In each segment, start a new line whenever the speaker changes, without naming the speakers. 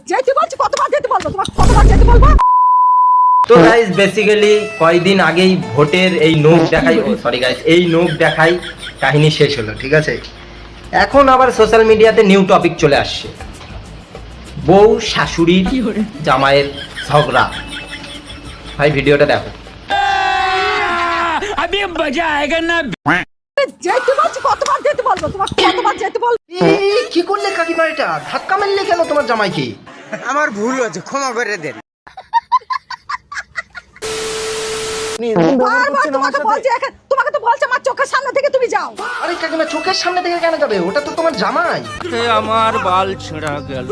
যেতে বলছি কতবার যেতে বলবো, তোমাকে কতবার যেতে বলবো?
তো গাইস বেসিক্যালি কয়েকদিন আগেই ভোটের এই নোট দেখাই সরি গাইস এই নোট দেখাই কাহিনী শেষ হলো, ঠিক আছে। এখন আবার সোশ্যাল মিডিয়াতে নিউ টপিক চলে আসছে, বউ শাশুড়ি জামাইয়ের ঝগড়া। ভাই ভিডিওটা দেখো।
যেতে বলছি কতবার যেতে বলবো, তোমাকে কতবার যেতে বলবো?
এই কি করলে কাকিমা, এটা ধাক্কা মারলে কেন তোমার জামাইকে?
আমার ভুল হয়েছে, ক্ষমা করে দেন।
বারবার তোমাকে বলছি, তোমাকে তো বলছে আমার চোখের সামনে থেকে তুমি যাও।
আরে কাকিমা চোখের সামনে থেকে কেন যাবে? ওটা তো তোমার জামাই।
আমার বাল ছেঁড়া গেল।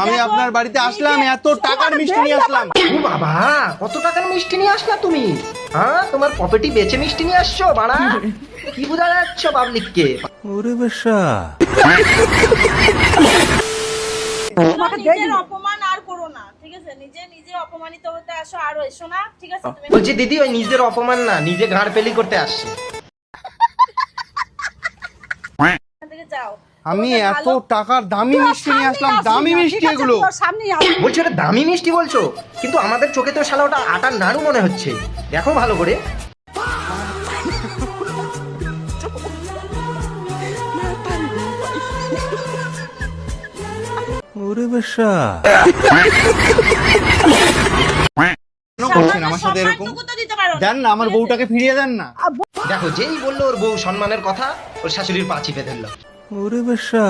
আমি আপনার বাড়িতে আসলাম, এত টাকার মিষ্টি নিয়ে আসলাম।
ও বাবা, কত টাকার মিষ্টি নিয়ে আসলা তুমি? হ্যাঁ, তোমার প্রপার্টি বেচে মিষ্টি নিয়ে আসছো বাড়া? কি বোঝা যাচ্ছ পাবলিককে?
ওরে বেশা,
তোমাকে
নিজের অপমান আর করো না, ঠিক আছে? নিজে অপমানিত হতে আসো, আর এসো না, ঠিক আছে? তুমি
বলছি দিদি, ওই নিজের অপমান না, নিজে ঘাড় পেলি করতে আসছে।
এখান থেকে যাও।
আমি
তোমাকে
এত
ভালো-
টাকার দামি মিষ্টি নিয়ে আসলাম, দামি মিষ্টি এগুলো।
সামনে
বলছি ওটা দামি মিষ্টি বলছো, কিন্তু আমাদের চোখে তো শালা ওটা আটার নাড়ু মনে হচ্ছে। দেখো ভালো করে।
ওরে বেশা।
কেন করছেন আমার সাথে এরকম?
সম্মানটুকু তো দিতে পারো না।
দেন না, আমার বউটাকে ফিরিয়ে দেন না।
দেখো, যেই বললো ওর বউ সম্মানের কথা, ওর শাশুড়ির পা চিপে ধরলো।
ওরে বেশা।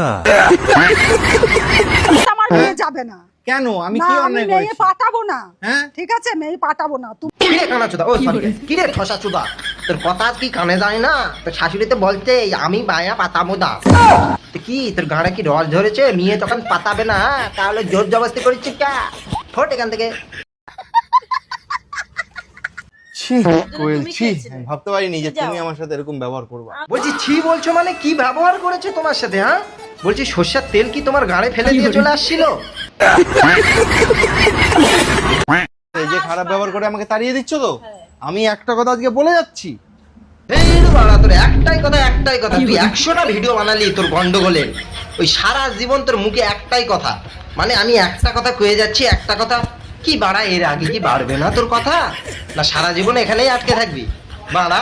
আমার মেয়ে যাবে না।
কেন? আমি
না,
কি
আমি
অন্যায়
মেয়ে
করেছি?
পাঠাবো না।
হ্যাঁ?
ঠিক আছে, মেয়ে পাঠাবো না। তুমি
কিরে কানা চোদা, ও সরি কিরে ঠসা চোদা, তোর কথা কি কানে যায় না? তোর শাশুড়িতে বলতে আমি মায়া পাতাবো না। তো কি তোর গাঁড়ে কি রস ধরেছে? মেয়ে তখন পাতাবে না, তাহলে জোর জবরদস্তি করেছি কা? ফোট এখান থেকে।
ছি, কোয়েল,
তুমি
ছি,
খেয়েছিলে।
আমি ভাবতে পারিনি যে তুমি
যাও।
আমার সাথে এরকম ব্যবহার করবা।
বলছি ছি বলছো মানে কি ব্যবহার করেছে তোমার সাথে? হ্যাঁ বলছি সর্ষের তেল কি তোমার গাঁড়ে ফেলে দিয়ে চলে আসছিল?
এই যে খারাপ ব্যবহার করে আমাকে তাড়িয়ে দিচ্ছ তো, আমি একটা কথা আজকে বলে যাচ্ছি।
এই রে বাড়া, তোর একটাই কথা, তুই 100টা ভিডিও বানালি তোর গন্ডগোলের। ওই সারা জীবন তোর মুখে একটাই কথা, মানে আমি একটা কথা কয়ে যাচ্ছি, একটা কথা কি বাড়া, এর আগে কি বাড়বে না তোর কথা? না সারা জীবন এখানেই আটকে থাকবি বাড়া?